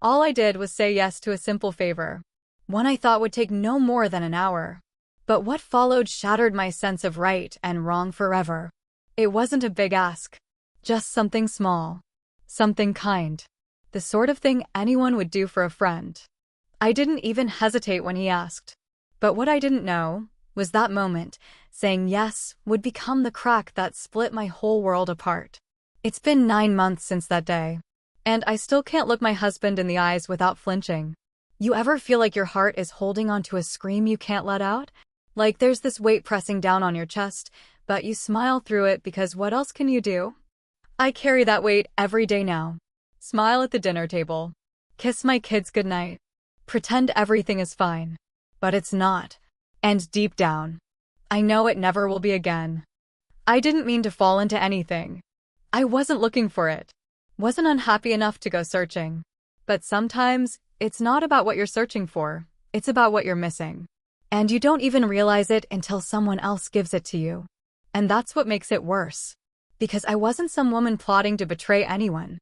All I did was say yes to a simple favor, one I thought would take no more than an hour. But what followed shattered my sense of right and wrong forever. It wasn't a big ask, just something small, something kind, the sort of thing anyone would do for a friend. I didn't even hesitate when he asked. But what I didn't know was that moment, saying yes, would become the crack that split my whole world apart. It's been 9 months since that day, and I still can't look my husband in the eyes without flinching. You ever feel like your heart is holding onto a scream you can't let out? Like there's this weight pressing down on your chest, but you smile through it because what else can you do? I carry that weight every day now. Smile at the dinner table. Kiss my kids goodnight. Pretend everything is fine. But it's not. And deep down, I know it never will be again. I didn't mean to fall into anything. I wasn't looking for it. Wasn't unhappy enough to go searching. But sometimes, it's not about what you're searching for. It's about what you're missing. And you don't even realize it until someone else gives it to you. And that's what makes it worse. Because I wasn't some woman plotting to betray anyone.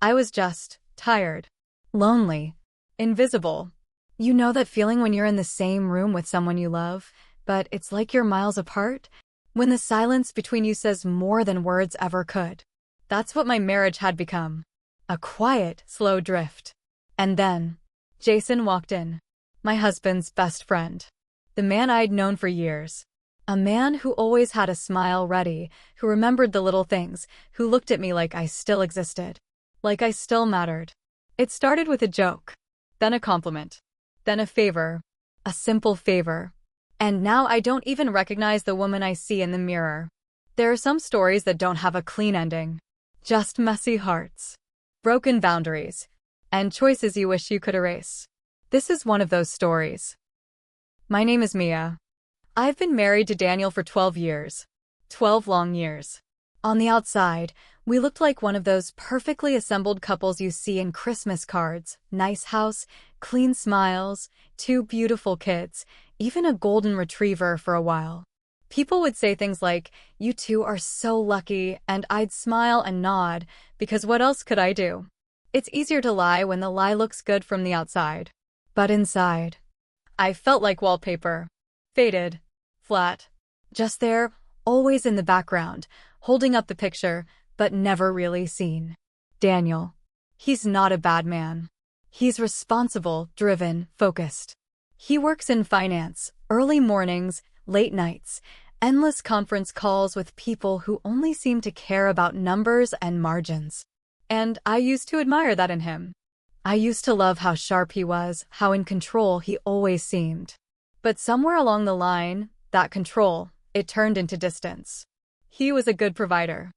I was just tired, lonely, invisible. You know that feeling when you're in the same room with someone you love, but it's like you're miles apart? When the silence between you says more than words ever could. That's what my marriage had become. A quiet, slow drift. And then, Jason walked in. My husband's best friend. The man I'd known for years. A man who always had a smile ready, who remembered the little things, who looked at me like I still existed. Like I still mattered. It started with a joke. Then a compliment. Then a favor. A simple favor. And now I don't even recognize the woman I see in the mirror. There are some stories that don't have a clean ending. Just messy hearts. Broken boundaries. And choices you wish you could erase. This is one of those stories. My name is Mia. I've been married to Daniel for 12 years. 12 long years. On the outside, we looked like one of those perfectly assembled couples you see in Christmas cards. Nice house, clean smiles, 2 beautiful kids, even a golden retriever for a while. People would say things like, "You two are so lucky," and I'd smile and nod, because what else could I do? It's easier to lie when the lie looks good from the outside. But inside, I felt like wallpaper. Faded. Flat. Just there, always in the background, holding up the picture, but never really seen. Daniel. He's not a bad man. He's responsible, driven, focused. He works in finance, early mornings, late nights, endless conference calls with people who only seem to care about numbers and margins. And I used to admire that in him. I used to love how sharp he was, how in control he always seemed. But somewhere along the line, that control, it turned into distance. He was a good provider.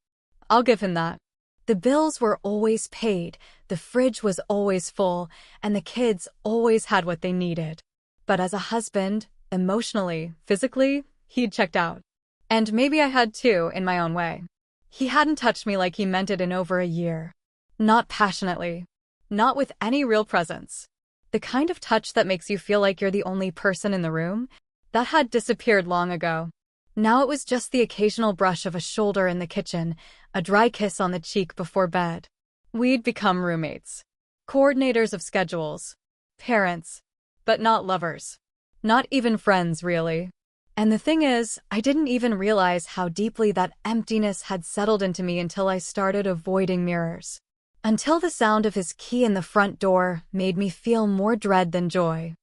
I'll give him that. The bills were always paid, the fridge was always full, and the kids always had what they needed. But as a husband, emotionally, physically, he'd checked out. And maybe I had too, in my own way. He hadn't touched me like he meant it in over a year. Not passionately. Not with any real presence. The kind of touch that makes you feel like you're the only person in the room, that had disappeared long ago. Now it was just the occasional brush of a shoulder in the kitchen, a dry kiss on the cheek before bed. We'd become roommates. Coordinators of schedules. Parents. But not lovers. Not even friends, really. And the thing is, I didn't even realize how deeply that emptiness had settled into me until I started avoiding mirrors. Until the sound of his key in the front door made me feel more dread than joy.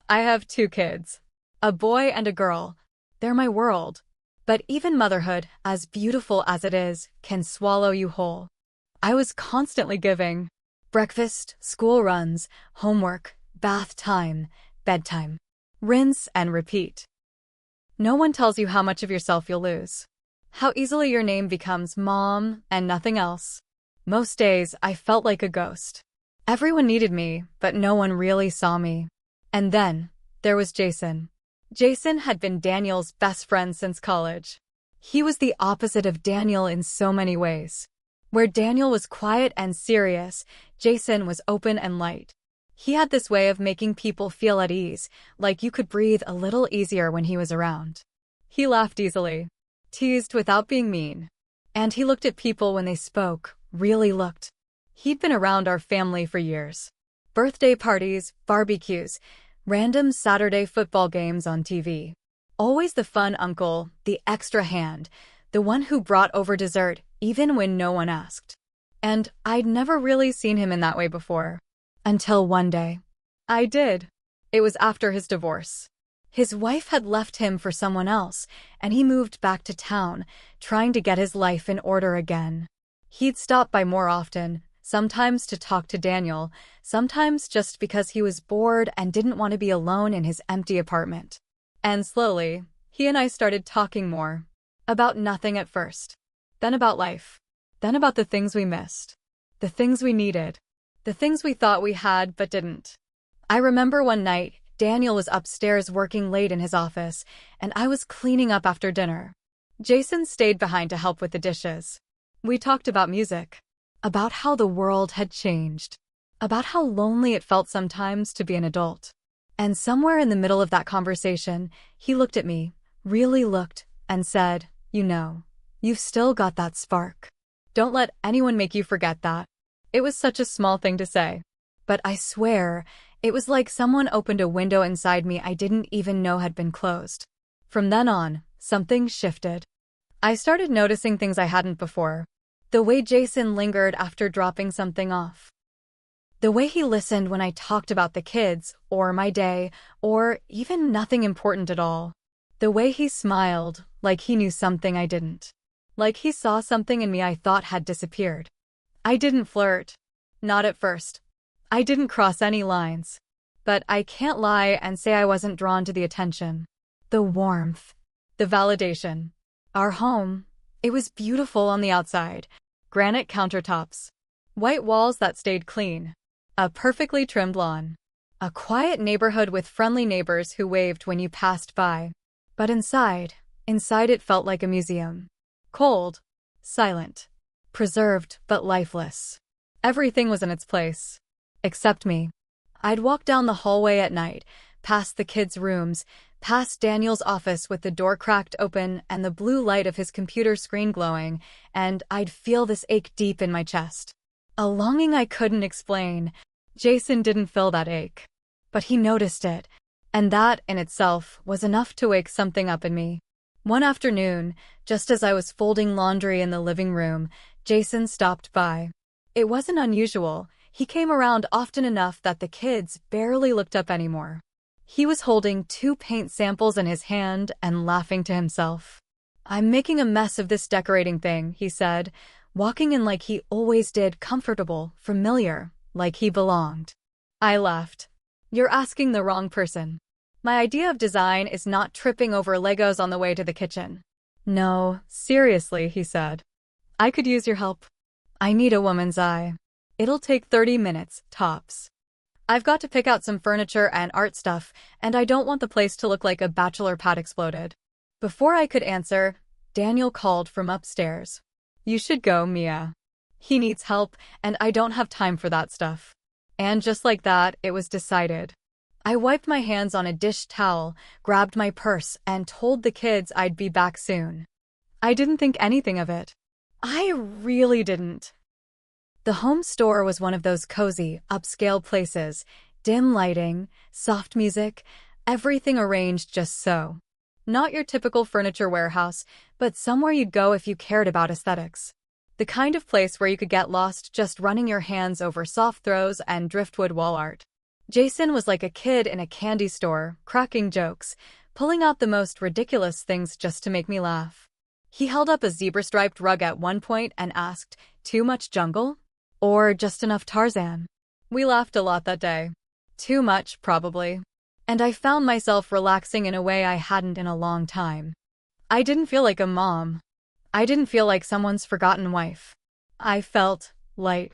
I have 2 kids. A boy and a girl. They're my world. But even motherhood, as beautiful as it is, can swallow you whole. I was constantly giving. Breakfast, school runs, homework, bath time, bedtime. Rinse and repeat. No one tells you how much of yourself you'll lose. How easily your name becomes mom and nothing else. Most days, I felt like a ghost. Everyone needed me, but no one really saw me. And then, there was Jason. Jason had been Daniel's best friend since college. He was the opposite of Daniel in so many ways. Where Daniel was quiet and serious, Jason was open and light. He had this way of making people feel at ease, like you could breathe a little easier when he was around. He laughed easily, teased without being mean. And he looked at people when they spoke, really looked. He'd been around our family for years. Birthday parties, barbecues, random Saturday football games on TV. Always the fun uncle, the extra hand, the one who brought over dessert even when no one asked. And I'd never really seen him in that way before. Until one day. I did. It was after his divorce. His wife had left him for someone else, and he moved back to town, trying to get his life in order again. He'd stop by more often, sometimes to talk to Daniel, sometimes just because he was bored and didn't want to be alone in his empty apartment. And slowly, he and I started talking more. About nothing at first. Then about life. Then about the things we missed. The things we needed. The things we thought we had but didn't. I remember one night, Daniel was upstairs working late in his office, and I was cleaning up after dinner. Jason stayed behind to help with the dishes. We talked about music. About how the world had changed. About how lonely it felt sometimes to be an adult. And somewhere in the middle of that conversation, he looked at me, really looked, and said, "You know, you've still got that spark. Don't let anyone make you forget that." It was such a small thing to say. But I swear, it was like someone opened a window inside me I didn't even know had been closed. From then on, something shifted. I started noticing things I hadn't before. The way Jason lingered after dropping something off. The way he listened when I talked about the kids, or my day, or even nothing important at all. The way he smiled, like he knew something I didn't. Like he saw something in me I thought had disappeared. I didn't flirt. Not at first. I didn't cross any lines. But I can't lie and say I wasn't drawn to the attention. The warmth. The validation. Our home. It was beautiful on the outside. Granite countertops. White walls that stayed clean. A perfectly trimmed lawn. A quiet neighborhood with friendly neighbors who waved when you passed by. But inside it felt like a museum. Cold. Silent. Preserved but lifeless. Everything was in its place. Except me. I'd walk down the hallway at night, past the kids' rooms, past Daniel's office with the door cracked open and the blue light of his computer screen glowing, and I'd feel this ache deep in my chest. A longing I couldn't explain. Jason didn't feel that ache. But he noticed it, and that in itself was enough to wake something up in me. One afternoon, just as I was folding laundry in the living room, Jason stopped by. It wasn't unusual. He came around often enough that the kids barely looked up anymore. He was holding 2 paint samples in his hand and laughing to himself. "I'm making a mess of this decorating thing," he said, walking in like he always did, comfortable, familiar, like he belonged. I laughed. "You're asking the wrong person. My idea of design is not tripping over Legos on the way to the kitchen." "No, seriously," he said. "I could use your help. I need a woman's eye. It'll take 30 minutes, tops. I've got to pick out some furniture and art stuff, and I don't want the place to look like a bachelor pad exploded." Before I could answer, Daniel called from upstairs. "You should go, Mia. He needs help, and I don't have time for that stuff." And just like that, it was decided. I wiped my hands on a dish towel, grabbed my purse, and told the kids I'd be back soon. I didn't think anything of it. I really didn't. The home store was one of those cozy, upscale places, dim lighting, soft music, everything arranged just so. Not your typical furniture warehouse, but somewhere you'd go if you cared about aesthetics. The kind of place where you could get lost just running your hands over soft throws and driftwood wall art. Jason was like a kid in a candy store, cracking jokes, pulling out the most ridiculous things just to make me laugh. He held up a zebra-striped rug at one point and asked, "Too much jungle? Or just enough Tarzan?" We laughed a lot that day. Too much, probably. And I found myself relaxing in a way I hadn't in a long time. I didn't feel like a mom. I didn't feel like someone's forgotten wife. I felt light.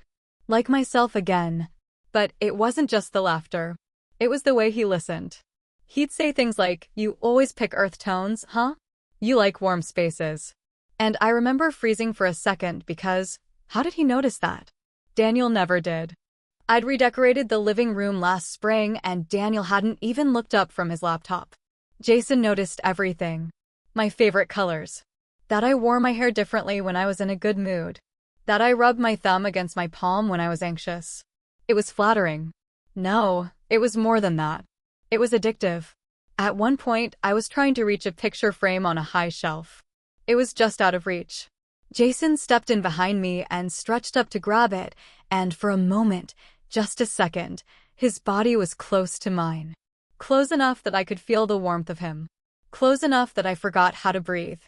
Like myself again. But it wasn't just the laughter. It was the way he listened. He'd say things like, "You always pick earth tones, huh? You like warm spaces." And I remember freezing for a second because, how did he notice that? Daniel never did. I'd redecorated the living room last spring and Daniel hadn't even looked up from his laptop. Jason noticed everything. My favorite colors. That I wore my hair differently when I was in a good mood. That I rubbed my thumb against my palm when I was anxious. It was flattering. No, it was more than that. It was addictive. At one point, I was trying to reach a picture frame on a high shelf. It was just out of reach. Jason stepped in behind me and stretched up to grab it, and for a moment, just a second, his body was close to mine. Close enough that I could feel the warmth of him. Close enough that I forgot how to breathe.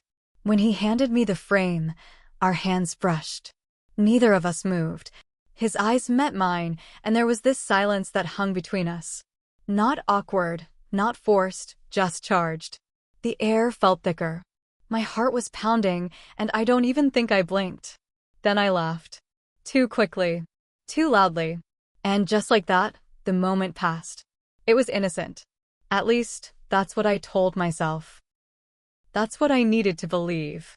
When he handed me the frame, our hands brushed. Neither of us moved. His eyes met mine, and there was this silence that hung between us. Not awkward, not forced, just charged. The air felt thicker. My heart was pounding, and I don't even think I blinked. Then I laughed. Too quickly. Too loudly. And just like that, the moment passed. It was innocent. At least, that's what I told myself. That's what I needed to believe.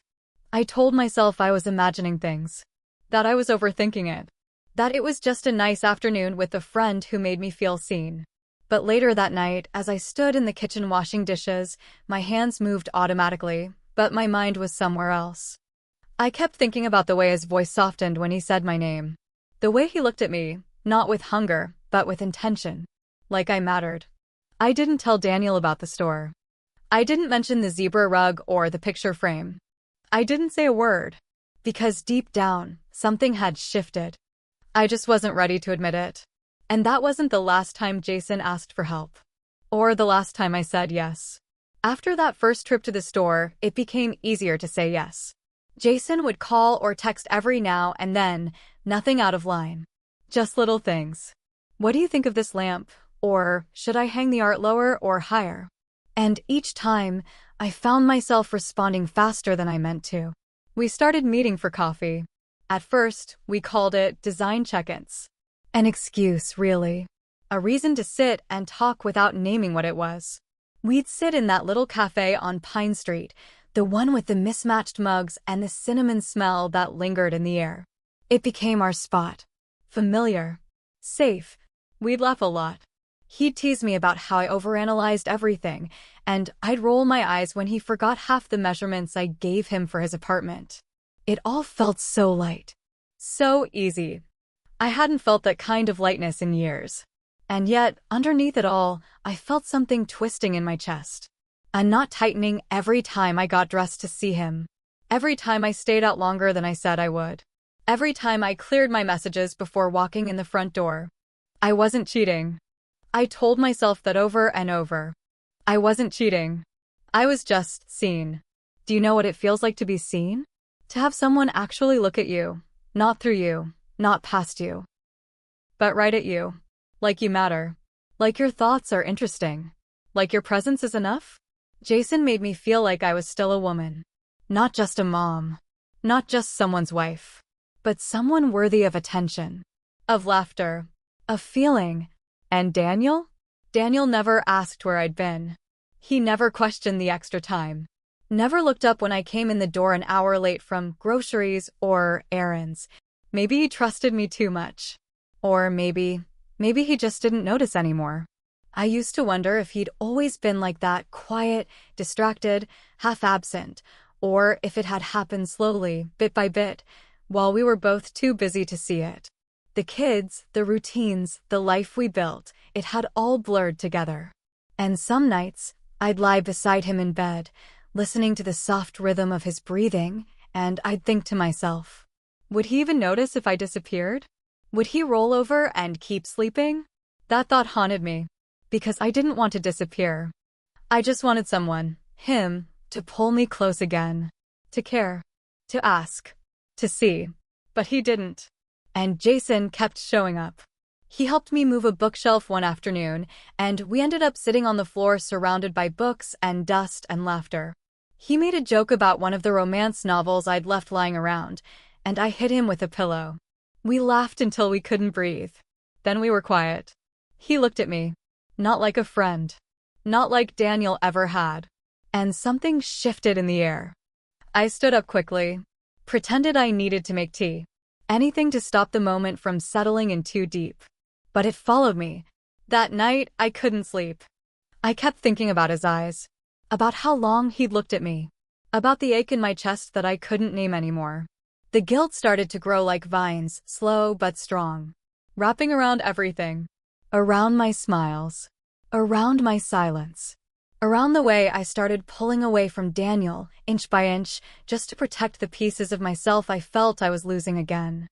I told myself I was imagining things. That I was overthinking it. That it was just a nice afternoon with a friend who made me feel seen. But later that night, as I stood in the kitchen washing dishes, my hands moved automatically, but my mind was somewhere else. I kept thinking about the way his voice softened when he said my name. The way he looked at me, not with hunger, but with intention. Like I mattered. I didn't tell Daniel about the store. I didn't mention the zebra rug or the picture frame. I didn't say a word. Because deep down, something had shifted. I just wasn't ready to admit it. And that wasn't the last time Jason asked for help. Or the last time I said yes. After that first trip to the store, it became easier to say yes. Jason would call or text every now and then, nothing out of line. Just little things. What do you think of this lamp? Or should I hang the art lower or higher? And each time, I found myself responding faster than I meant to. We started meeting for coffee. At first, we called it design check-ins. An excuse, really. A reason to sit and talk without naming what it was. We'd sit in that little cafe on Pine Street, the one with the mismatched mugs and the cinnamon smell that lingered in the air. It became our spot. Familiar. Safe. We'd laugh a lot. He'd tease me about how I overanalyzed everything, and I'd roll my eyes when he forgot half the measurements I gave him for his apartment. It all felt so light. So easy. I hadn't felt that kind of lightness in years. And yet, underneath it all, I felt something twisting in my chest. A knot tightening every time I got dressed to see him. Every time I stayed out longer than I said I would. Every time I cleared my messages before walking in the front door. I wasn't cheating. I told myself that over and over. I wasn't cheating. I was just seen. Do you know what it feels like to be seen? To have someone actually look at you. Not through you. Not past you. But right at you. Like you matter. Like your thoughts are interesting. Like your presence is enough? Jason made me feel like I was still a woman. Not just a mom. Not just someone's wife. But someone worthy of attention. Of laughter. Of feeling. And Daniel? Daniel never asked where I'd been. He never questioned the extra time. Never looked up when I came in the door an hour late from groceries or errands. Maybe he trusted me too much. Or maybe he just didn't notice anymore. I used to wonder if he'd always been like that, quiet, distracted, half-absent, or if it had happened slowly, bit by bit, while we were both too busy to see it. The kids, the routines, the life we built, it had all blurred together. And some nights, I'd lie beside him in bed, listening to the soft rhythm of his breathing, and I'd think to myself, would he even notice if I disappeared? Would he roll over and keep sleeping? That thought haunted me, because I didn't want to disappear. I just wanted someone, him, to pull me close again, to care, to ask, to see. But he didn't. And Jason kept showing up. He helped me move a bookshelf one afternoon, and we ended up sitting on the floor surrounded by books and dust and laughter. He made a joke about one of the romance novels I'd left lying around, and I hit him with a pillow. We laughed until we couldn't breathe. Then we were quiet. He looked at me. Not like a friend. Not like Daniel ever had. And something shifted in the air. I stood up quickly. Pretended I needed to make tea. Anything to stop the moment from settling in too deep. But it followed me. That night, I couldn't sleep. I kept thinking about his eyes. About how long he'd looked at me. About the ache in my chest that I couldn't name anymore. The guilt started to grow like vines, slow but strong. Wrapping around everything. around my smiles, around my silence, around the way I started pulling away from Daniel, inch by inch, just to protect the pieces of myself I felt I was losing again.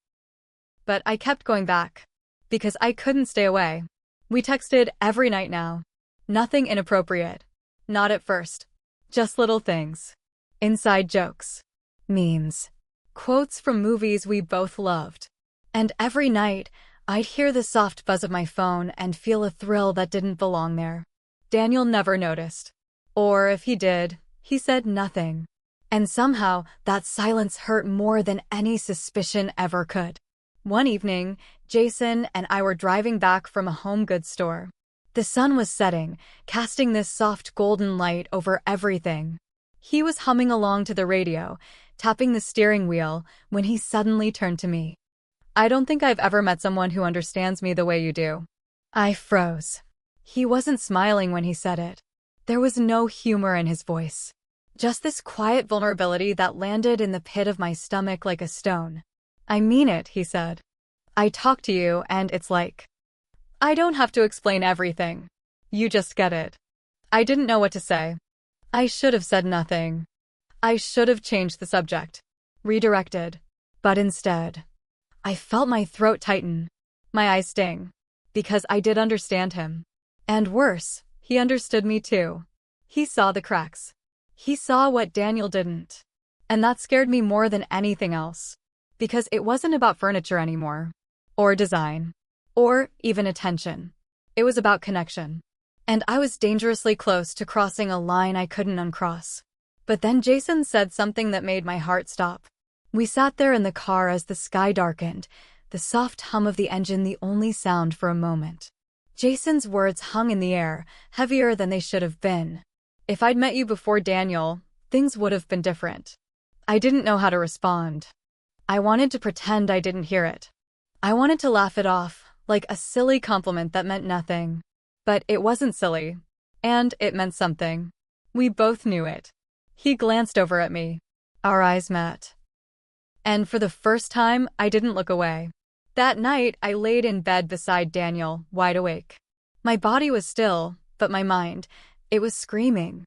But I kept going back, because I couldn't stay away. We texted every night now. Nothing inappropriate. Not at first. Just little things. Inside jokes. Memes. Quotes from movies we both loved. And every night, I'd hear the soft buzz of my phone and feel a thrill that didn't belong there. Daniel never noticed. Or if he did, he said nothing. And somehow, that silence hurt more than any suspicion ever could. One evening, Jason and I were driving back from a home goods store. The sun was setting, casting this soft golden light over everything. He was humming along to the radio, tapping the steering wheel, when he suddenly turned to me. "I don't think I've ever met someone who understands me the way you do." I froze. He wasn't smiling when he said it. There was no humor in his voice. Just this quiet vulnerability that landed in the pit of my stomach like a stone. "I mean it," he said. "I talk to you and it's like, I don't have to explain everything. You just get it." I didn't know what to say. I should have said nothing. I should have changed the subject. Redirected. But instead, I felt my throat tighten. My eyes sting. Because I did understand him. And worse, he understood me too. He saw the cracks. He saw what Daniel didn't. And that scared me more than anything else. Because it wasn't about furniture anymore. Or design. Or even attention. It was about connection. And I was dangerously close to crossing a line I couldn't uncross. But then Jason said something that made my heart stop. We sat there in the car as the sky darkened, the soft hum of the engine the only sound for a moment. Jason's words hung in the air, heavier than they should have been. If I'd met you before Daniel, things would have been different. I didn't know how to respond. I wanted to pretend I didn't hear it. I wanted to laugh it off, like a silly compliment that meant nothing. But it wasn't silly. And it meant something. We both knew it. He glanced over at me. Our eyes met. And for the first time, I didn't look away. That night, I laid in bed beside Daniel, wide awake. My body was still, but my mind, it was screaming.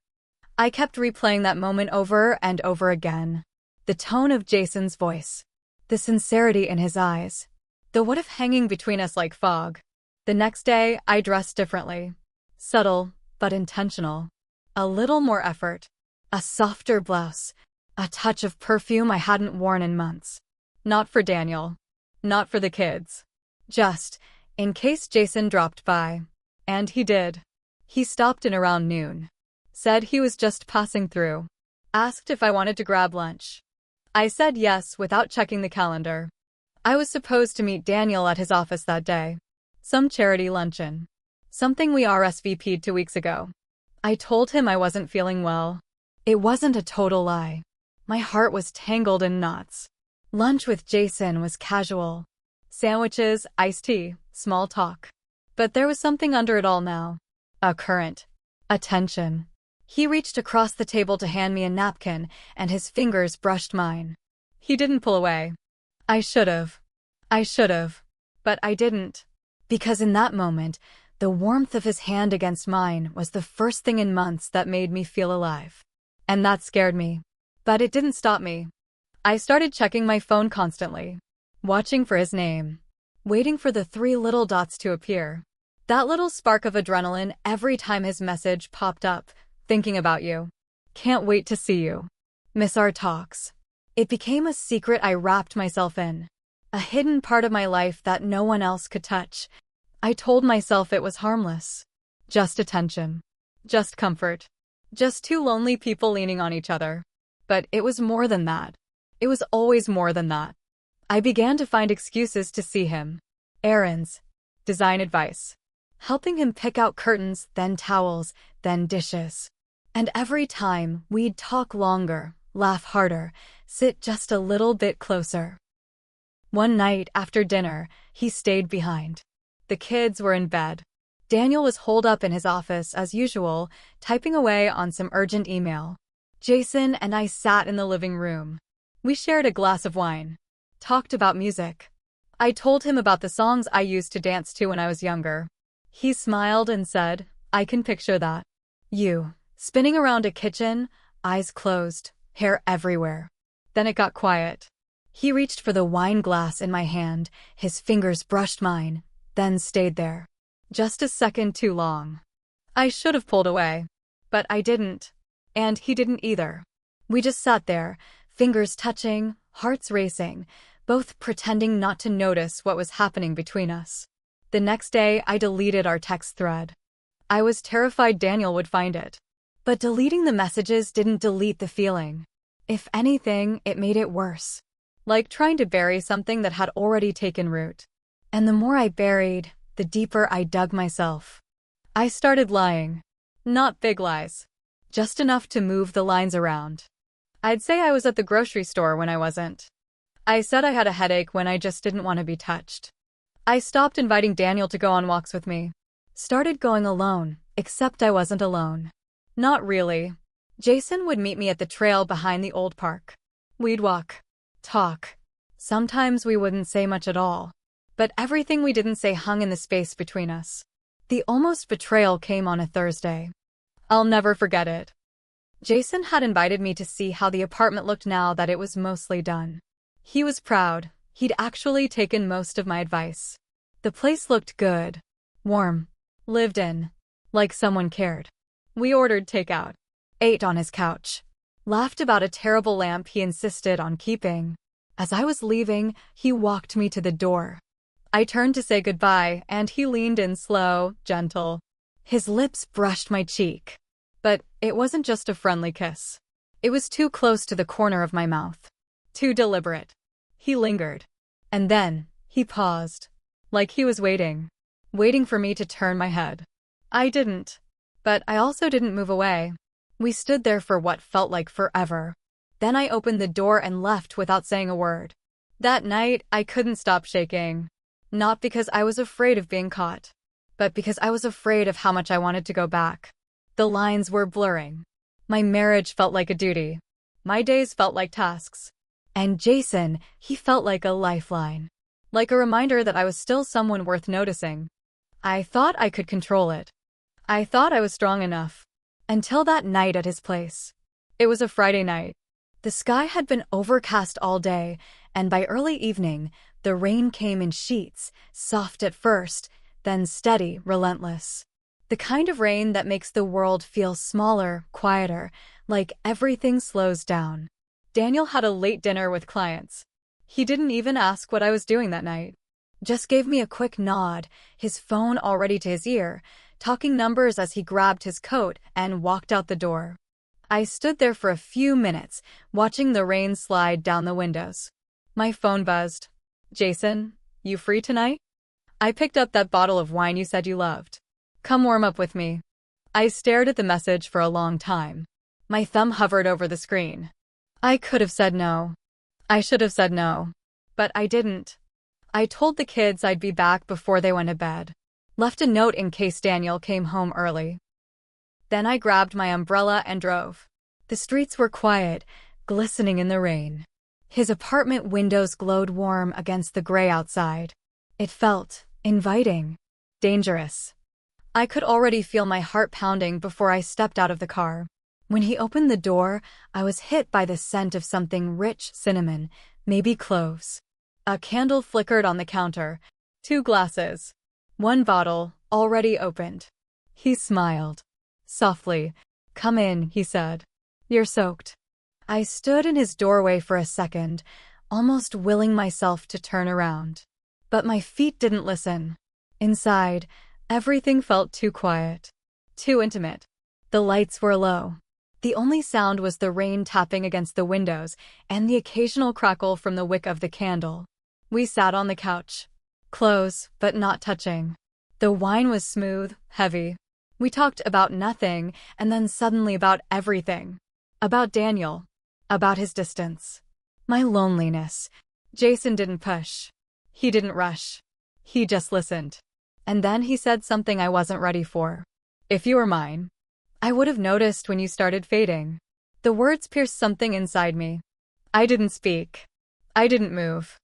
I kept replaying that moment over and over again. The tone of Jason's voice. The sincerity in his eyes. The what if hanging between us like fog. The next day, I dressed differently. Subtle, but intentional. A little more effort. A softer blouse. A touch of perfume I hadn't worn in months. Not for Daniel. Not for the kids. Just, in case Jason dropped by. And he did. He stopped in around noon. Said he was just passing through. Asked if I wanted to grab lunch. I said yes without checking the calendar. I was supposed to meet Daniel at his office that day. Some charity luncheon. Something we RSVP'd 2 weeks ago. I told him I wasn't feeling well. It wasn't a total lie. My heart was tangled in knots. Lunch with Jason was casual. Sandwiches, iced tea, small talk. But there was something under it all now. A current. A tension. He reached across the table to hand me a napkin, and his fingers brushed mine. He didn't pull away. I should have. But I didn't. Because in that moment, the warmth of his hand against mine was the first thing in months that made me feel alive. And that scared me. But it didn't stop me. I started checking my phone constantly. Watching for his name. Waiting for the 3 little dots to appear. That little spark of adrenaline every time his message popped up. Thinking about you. Can't wait to see you. Miss our talks. It became a secret I wrapped myself in. A hidden part of my life that no one else could touch. I told myself it was harmless. Just attention. Just comfort. Just 2 lonely people leaning on each other. But it was more than that. It was always more than that. I began to find excuses to see him. Errands. Design advice. Helping him pick out curtains, then towels, then dishes. And every time, we'd talk longer, laugh harder, sit just a little bit closer. One night after dinner, he stayed behind. The kids were in bed. Daniel was holed up in his office as usual, typing away on some urgent email. Jason and I sat in the living room. We shared a glass of wine. Talked about music. I told him about the songs I used to dance to when I was younger. He smiled and said, "I can picture that. You, spinning around a kitchen, eyes closed, hair everywhere." Then it got quiet. He reached for the wine glass in my hand, his fingers brushed mine, then stayed there. Just a second too long. I should have pulled away. But I didn't. And he didn't either. We just sat there, fingers touching, hearts racing, both pretending not to notice what was happening between us. The next day, I deleted our text thread. I was terrified Daniel would find it. But deleting the messages didn't delete the feeling. If anything, it made it worse. Like trying to bury something that had already taken root. And the more I buried, the deeper I dug myself. I started lying. Not big lies. Just enough to move the lines around. I'd say I was at the grocery store when I wasn't. I said I had a headache when I just didn't want to be touched. I stopped inviting Daniel to go on walks with me. Started going alone, except I wasn't alone. Not really. Jason would meet me at the trail behind the old park. We'd walk. Talk. Sometimes we wouldn't say much at all. But everything we didn't say hung in the space between us. The almost betrayal came on a Thursday. I'll never forget it. Jason had invited me to see how the apartment looked now that it was mostly done. He was proud. He'd actually taken most of my advice. The place looked good. Warm. Lived in. Like someone cared. We ordered takeout. Ate on his couch. Laughed about a terrible lamp he insisted on keeping. As I was leaving, he walked me to the door. I turned to say goodbye, and he leaned in slow, gentle. His lips brushed my cheek. But it wasn't just a friendly kiss. It was too close to the corner of my mouth. Too deliberate. He lingered. And then, he paused. Like he was waiting. Waiting for me to turn my head. I didn't. But I also didn't move away. We stood there for what felt like forever. Then I opened the door and left without saying a word. That night, I couldn't stop shaking. Not because I was afraid of being caught, but because I was afraid of how much I wanted to go back. The lines were blurring. My marriage felt like a duty. My days felt like tasks. And Jason, he felt like a lifeline. Like a reminder that I was still someone worth noticing. I thought I could control it. I thought I was strong enough. Until that night at his place. It was a Friday night. The sky had been overcast all day, and by early evening, the rain came in sheets, soft at first, then steady, relentless. The kind of rain that makes the world feel smaller, quieter, like everything slows down. Daniel had a late dinner with clients. He didn't even ask what I was doing that night. Just gave me a quick nod, his phone already to his ear, talking numbers as he grabbed his coat and walked out the door. I stood there for a few minutes, watching the rain slide down the windows. My phone buzzed. "Jason, you free tonight? I picked up that bottle of wine you said you loved. Come warm up with me." I stared at the message for a long time. My thumb hovered over the screen. I could have said no. I should have said no. But I didn't. I told the kids I'd be back before they went to bed. Left a note in case Daniel came home early. Then I grabbed my umbrella and drove. The streets were quiet, glistening in the rain. His apartment windows glowed warm against the gray outside. It felt inviting, dangerous. I could already feel my heart pounding before I stepped out of the car. When he opened the door, I was hit by the scent of something rich, cinnamon, maybe cloves. A candle flickered on the counter. 2 glasses. 1 bottle, already opened. He smiled. Softly. "Come in," he said. "You're soaked." I stood in his doorway for a second, almost willing myself to turn around. But my feet didn't listen. Inside, everything felt too quiet. Too intimate. The lights were low. The only sound was the rain tapping against the windows and the occasional crackle from the wick of the candle. We sat on the couch. Close, but not touching. The wine was smooth, heavy. We talked about nothing, and then suddenly about everything. About Daniel. About his distance. My loneliness. Jason didn't push. He didn't rush. He just listened. And then he said something I wasn't ready for. "If you were mine, I would have noticed when you started fading." The words pierced something inside me. I didn't speak. I didn't move.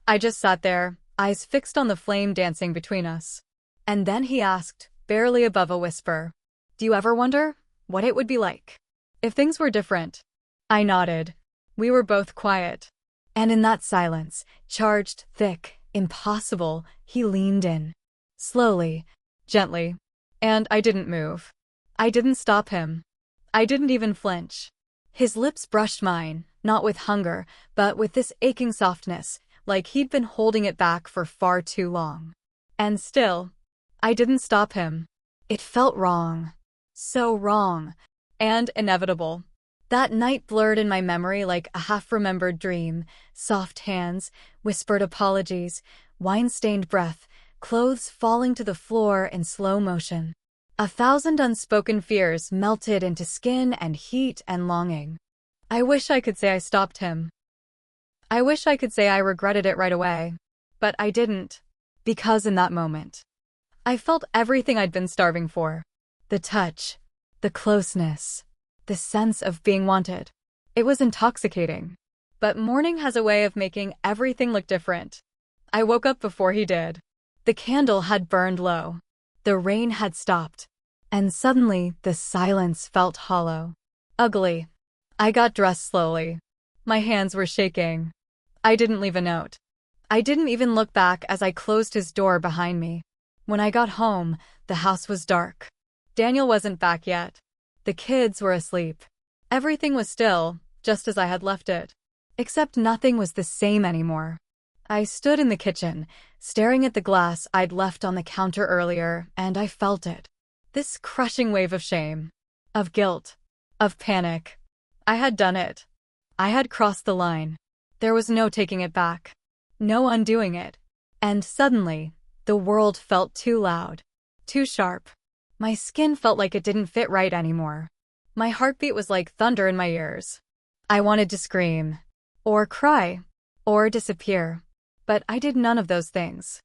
I just sat there, eyes fixed on the flame dancing between us. And then he asked, barely above a whisper, "Do you ever wonder what it would be like if things were different?" I nodded. We were both quiet. And in that silence, charged, thick, impossible, he leaned in. Slowly, gently. And I didn't move. I didn't stop him. I didn't even flinch. His lips brushed mine, not with hunger, but with this aching softness, like he'd been holding it back for far too long. And still, I didn't stop him. It felt wrong. So wrong. And inevitable. That night blurred in my memory like a half-remembered dream. Soft hands, whispered apologies, wine-stained breath, clothes falling to the floor in slow motion. 1,000 unspoken fears melted into skin and heat and longing. I wish I could say I stopped him. I wish I could say I regretted it right away. But I didn't. Because in that moment, I felt everything I'd been starving for. The touch, the closeness, the sense of being wanted. It was intoxicating. But morning has a way of making everything look different. I woke up before he did. The candle had burned low. The rain had stopped. And suddenly, the silence felt hollow. Ugly. I got dressed slowly. My hands were shaking. I didn't leave a note. I didn't even look back as I closed his door behind me. When I got home, the house was dark. Daniel wasn't back yet. The kids were asleep. Everything was still, just as I had left it. Except nothing was the same anymore. I stood in the kitchen, staring at the glass I'd left on the counter earlier, and I felt it. This crushing wave of shame, of guilt, of panic. I had done it. I had crossed the line. There was no taking it back. No undoing it. And suddenly, the world felt too loud, too sharp. My skin felt like it didn't fit right anymore. My heartbeat was like thunder in my ears. I wanted to scream, or cry, or disappear. But I did none of those things.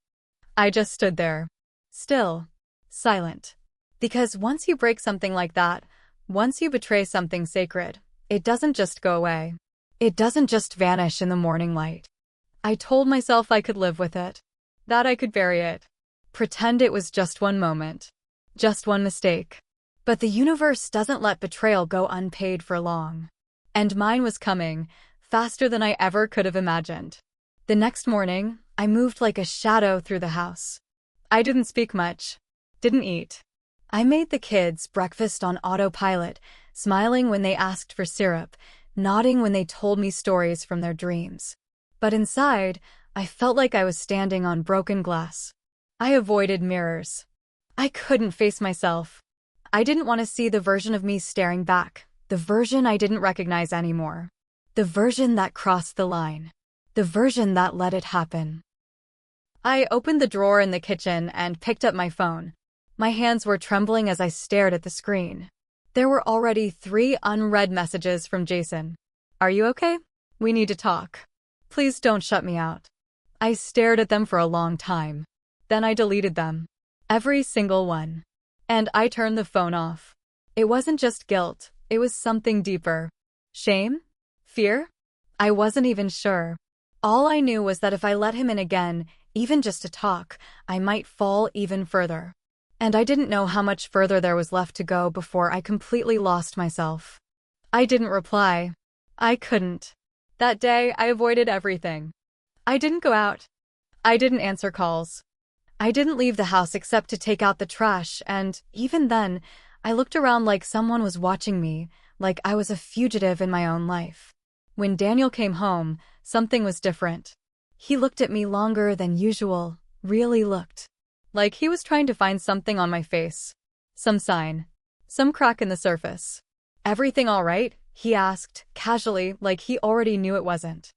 I just stood there, still, silent. Because once you break something like that, once you betray something sacred, it doesn't just go away. It doesn't just vanish in the morning light. I told myself I could live with it, that I could bury it, pretend it was just one moment, just one mistake. But the universe doesn't let betrayal go unpaid for long. And mine was coming, faster than I ever could have imagined. The next morning, I moved like a shadow through the house. I didn't speak much, didn't eat. I made the kids breakfast on autopilot, smiling when they asked for syrup, nodding when they told me stories from their dreams. But inside, I felt like I was standing on broken glass. I avoided mirrors. I couldn't face myself. I didn't want to see the version of me staring back, the version I didn't recognize anymore. The version that crossed the line. The version that let it happen. I opened the drawer in the kitchen and picked up my phone. My hands were trembling as I stared at the screen. There were already 3 unread messages from Jason. "Are you okay? We need to talk. Please don't shut me out." I stared at them for a long time. Then I deleted them. Every single one. And I turned the phone off. It wasn't just guilt, it was something deeper. Shame? Fear? I wasn't even sure. All I knew was that if I let him in again, even just to talk, I might fall even further. And I didn't know how much further there was left to go before I completely lost myself. I didn't reply. I couldn't. That day, I avoided everything. I didn't go out. I didn't answer calls. I didn't leave the house except to take out the trash, and even then, I looked around like someone was watching me, like I was a fugitive in my own life. When Daniel came home, something was different. He looked at me longer than usual, really looked. Like he was trying to find something on my face. Some sign. Some crack in the surface. "Everything all right?" he asked, casually, like he already knew it wasn't.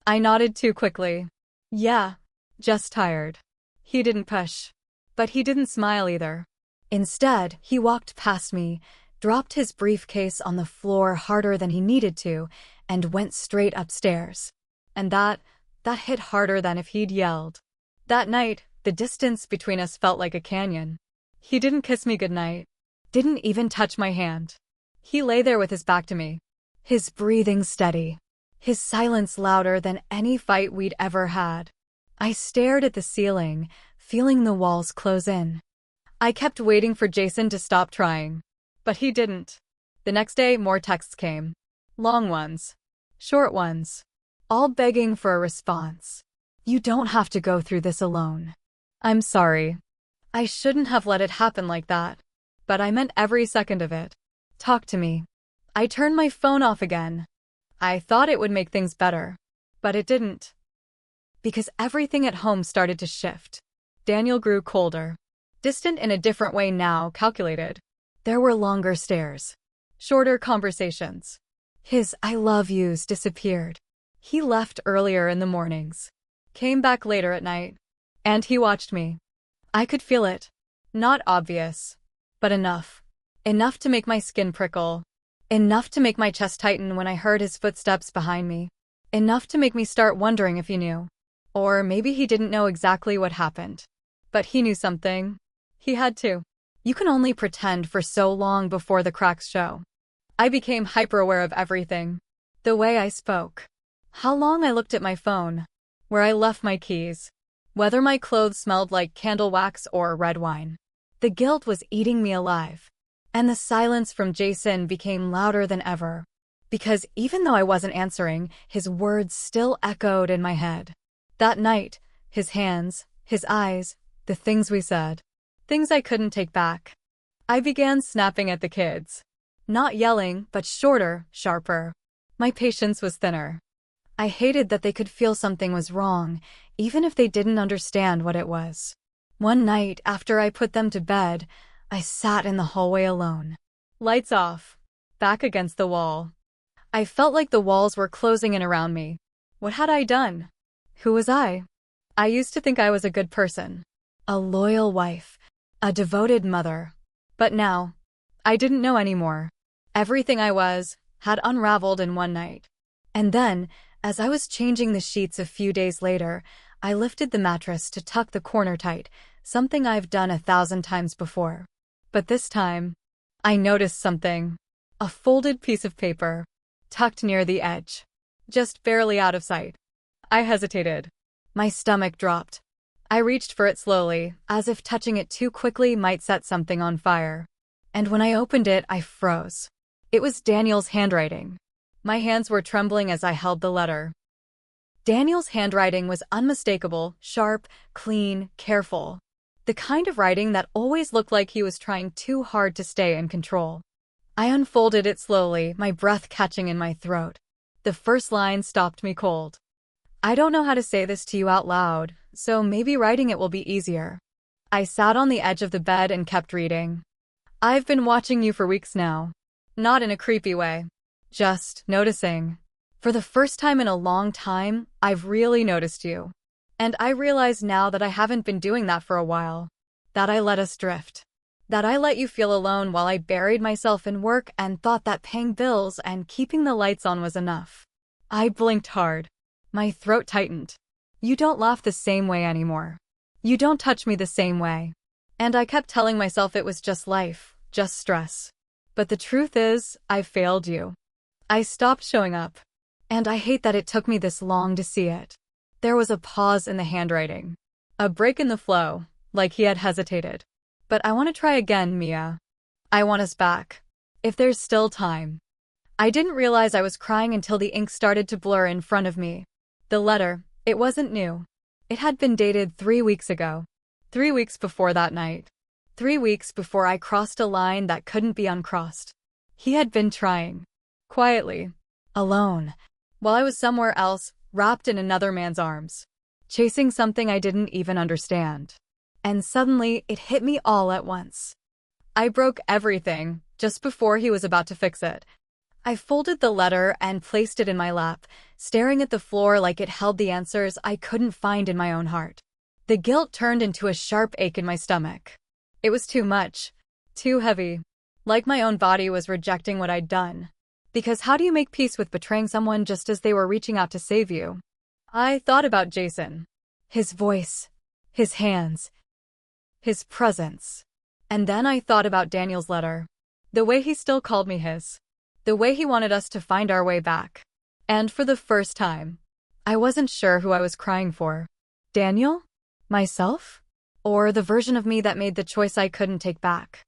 I nodded too quickly. "Yeah, just tired." He didn't push. But he didn't smile either. Instead, he walked past me, dropped his briefcase on the floor harder than he needed to, and went straight upstairs. And that hit harder than if he'd yelled. That night, the distance between us felt like a canyon. He didn't kiss me goodnight. Didn't even touch my hand. He lay there with his back to me. His breathing steady. His silence louder than any fight we'd ever had. I stared at the ceiling, feeling the walls close in. I kept waiting for Jason to stop trying. But he didn't. The next day, more texts came. Long ones. Short ones. All begging for a response. You don't have to go through this alone. I'm sorry. I shouldn't have let it happen like that. But I meant every second of it. Talk to me. I turned my phone off again. I thought it would make things better. But it didn't. Because everything at home started to shift. Daniel grew colder. Distant in a different way now, calculated. There were longer stares. Shorter conversations. His I love yous disappeared. He left earlier in the mornings. Came back later at night. And he watched me. I could feel it. Not obvious. But enough. Enough to make my skin prickle. Enough to make my chest tighten when I heard his footsteps behind me. Enough to make me start wondering if he knew. Or maybe he didn't know exactly what happened. But he knew something. He had to. You can only pretend for so long before the cracks show. I became hyper-aware of everything. The way I spoke. How long I looked at my phone. Where I left my keys. Whether my clothes smelled like candle wax or red wine. The guilt was eating me alive. And the silence from Jason became louder than ever. Because even though I wasn't answering, his words still echoed in my head. That night, his hands, his eyes, the things we said. Things I couldn't take back. I began snapping at the kids. Not yelling, but shorter, sharper. My patience was thinner. I hated that they could feel something was wrong, even if they didn't understand what it was. One night, after I put them to bed, I sat in the hallway alone. Lights off. Back against the wall. I felt like the walls were closing in around me. What had I done? Who was I? I used to think I was a good person. A loyal wife. A devoted mother. But now, I didn't know anymore. Everything I was had unraveled in one night. And then, as I was changing the sheets a few days later, I lifted the mattress to tuck the corner tight, something I've done 1,000 times before. But this time, I noticed something. A folded piece of paper, tucked near the edge, just barely out of sight. I hesitated. My stomach dropped. I reached for it slowly, as if touching it too quickly might set something on fire. And when I opened it, I froze. It was Daniel's handwriting. My hands were trembling as I held the letter. Daniel's handwriting was unmistakable, sharp, clean, careful. The kind of writing that always looked like he was trying too hard to stay in control. I unfolded it slowly, my breath catching in my throat. The first line stopped me cold. I don't know how to say this to you out loud, so maybe writing it will be easier. I sat on the edge of the bed and kept reading. I've been watching you for weeks now. Not in a creepy way. Just noticing. For the first time in a long time, I've really noticed you. And I realize now that I haven't been doing that for a while. That I let us drift. That I let you feel alone while I buried myself in work and thought that paying bills and keeping the lights on was enough. I blinked hard. My throat tightened. You don't laugh the same way anymore. You don't touch me the same way. And I kept telling myself it was just life, just stress. But the truth is, I've failed you. I stopped showing up. And I hate that it took me this long to see it. There was a pause in the handwriting. A break in the flow, like he had hesitated. But I want to try again, Mia. I want us back. If there's still time. I didn't realize I was crying until the ink started to blur in front of me. The letter, it wasn't new. It had been dated 3 weeks ago. 3 weeks before that night. 3 weeks before I crossed a line that couldn't be uncrossed. He had been trying. Quietly. Alone. While I was somewhere else, wrapped in another man's arms. Chasing something I didn't even understand. And suddenly, it hit me all at once. I broke everything, just before he was about to fix it. I folded the letter and placed it in my lap, staring at the floor like it held the answers I couldn't find in my own heart. The guilt turned into a sharp ache in my stomach. It was too much. Too heavy. Like my own body was rejecting what I'd done. Because how do you make peace with betraying someone just as they were reaching out to save you? I thought about Jason. His voice. His hands. His presence. And then I thought about Daniel's letter. The way he still called me his. The way he wanted us to find our way back. And for the first time, I wasn't sure who I was crying for. Daniel? Myself? Or the version of me that made the choice I couldn't take back?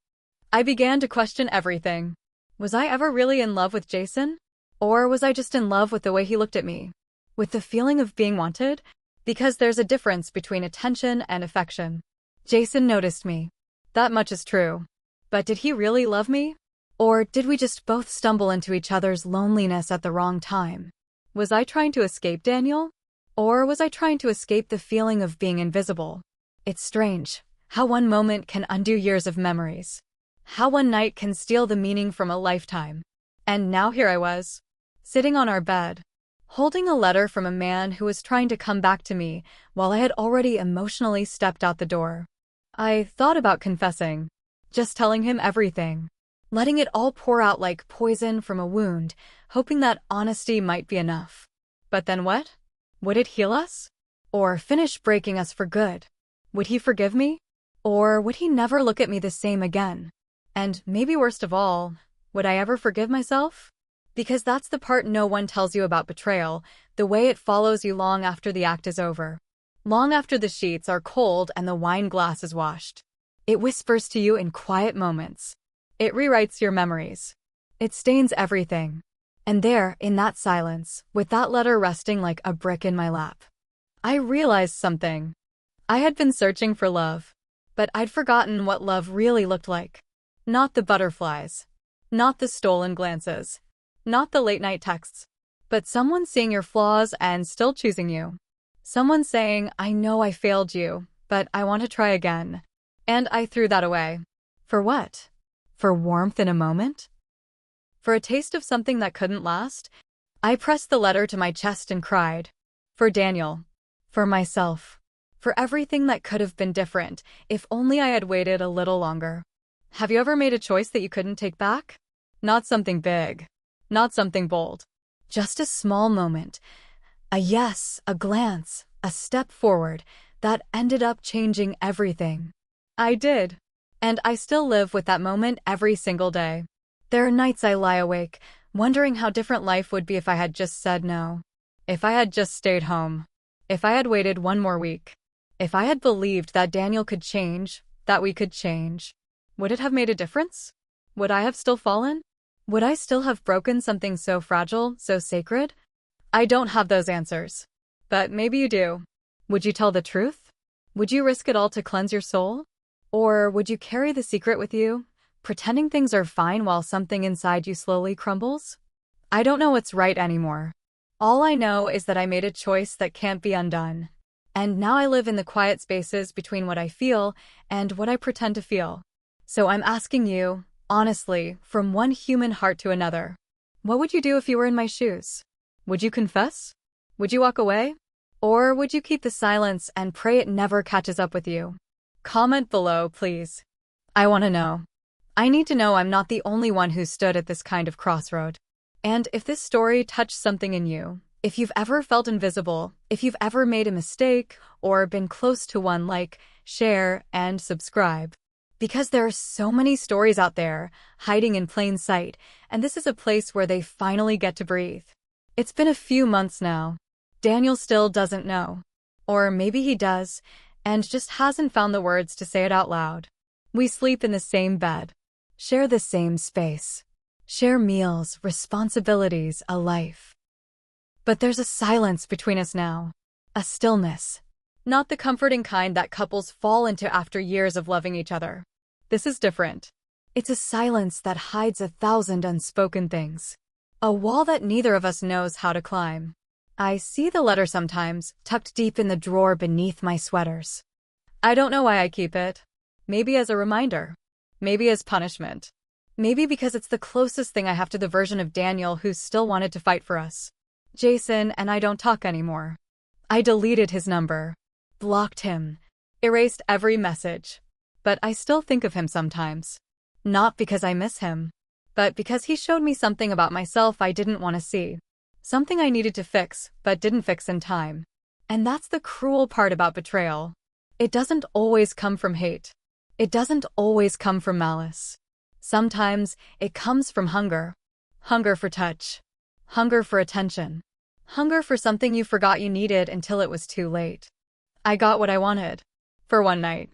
I began to question everything. Was I ever really in love with Jason? Or was I just in love with the way he looked at me? With the feeling of being wanted? Because there's a difference between attention and affection. Jason noticed me. That much is true. But did he really love me? Or did we just both stumble into each other's loneliness at the wrong time? Was I trying to escape Daniel? Or was I trying to escape the feeling of being invisible? It's strange how one moment can undo years of memories. How one night can steal the meaning from a lifetime. And now here I was, sitting on our bed, holding a letter from a man who was trying to come back to me while I had already emotionally stepped out the door. I thought about confessing, just telling him everything, letting it all pour out like poison from a wound, hoping that honesty might be enough. But then what? Would it heal us? Or finish breaking us for good? Would he forgive me? Or would he never look at me the same again? And maybe worst of all, would I ever forgive myself? Because that's the part no one tells you about betrayal, the way it follows you long after the act is over. Long after the sheets are cold and the wine glass is washed. It whispers to you in quiet moments. It rewrites your memories. It stains everything. And there, in that silence, with that letter resting like a brick in my lap, I realized something. I had been searching for love, but I'd forgotten what love really looked like. Not the butterflies. Not the stolen glances. Not the late-night texts. But someone seeing your flaws and still choosing you. Someone saying, I know I failed you, but I want to try again. And I threw that away. For what? For warmth in a moment? For a taste of something that couldn't last? I pressed the letter to my chest and cried. For Daniel. For myself. For everything that could have been different, if only I had waited a little longer. Have you ever made a choice that you couldn't take back? Not something big. Not something bold. Just a small moment. A yes, a glance, a step forward that ended up changing everything. I did. And I still live with that moment every single day. There are nights I lie awake, wondering how different life would be if I had just said no. If I had just stayed home. If I had waited one more week. If I had believed that Daniel could change, that we could change. Would it have made a difference? Would I have still fallen? Would I still have broken something so fragile, so sacred? I don't have those answers. But maybe you do. Would you tell the truth? Would you risk it all to cleanse your soul? Or would you carry the secret with you, pretending things are fine while something inside you slowly crumbles? I don't know what's right anymore. All I know is that I made a choice that can't be undone. And now I live in the quiet spaces between what I feel and what I pretend to feel. So I'm asking you, honestly, from one human heart to another, what would you do if you were in my shoes? Would you confess? Would you walk away? Or would you keep the silence and pray it never catches up with you? Comment below, please. I want to know. I need to know I'm not the only one who stood at this kind of crossroad. And if this story touched something in you, if you've ever felt invisible, if you've ever made a mistake, or been close to one, like, share, and subscribe. Because there are so many stories out there, hiding in plain sight, and this is a place where they finally get to breathe. It's been a few months now. Daniel still doesn't know. Or maybe he does, and just hasn't found the words to say it out loud. We sleep in the same bed, share the same space, share meals, responsibilities, a life. But there's a silence between us now, a stillness. Not the comforting kind that couples fall into after years of loving each other. This is different. It's a silence that hides 1,000 unspoken things. A wall that neither of us knows how to climb. I see the letter sometimes, tucked deep in the drawer beneath my sweaters. I don't know why I keep it. Maybe as a reminder. Maybe as punishment. Maybe because it's the closest thing I have to the version of Daniel who still wanted to fight for us. Jason and I don't talk anymore. I deleted his number. Blocked him. Erased every message. But I still think of him sometimes. Not because I miss him, but because he showed me something about myself I didn't want to see. Something I needed to fix, but didn't fix in time. And that's the cruel part about betrayal. It doesn't always come from hate. It doesn't always come from malice. Sometimes it comes from hunger. Hunger for touch. Hunger for attention. Hunger for something you forgot you needed until it was too late. I got what I wanted. For one night.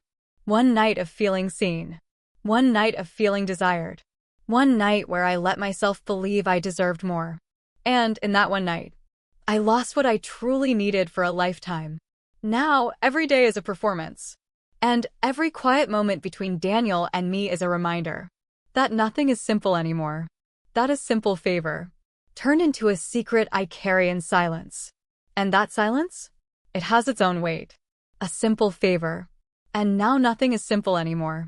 One night of feeling seen. One night of feeling desired. One night where I let myself believe I deserved more. And in that one night, I lost what I truly needed for a lifetime. Now, every day is a performance. And every quiet moment between Daniel and me is a reminder that nothing is simple anymore. That a simple favor turned into a secret I carry in silence. And that silence? It has its own weight. A simple favor. And now nothing is simple anymore.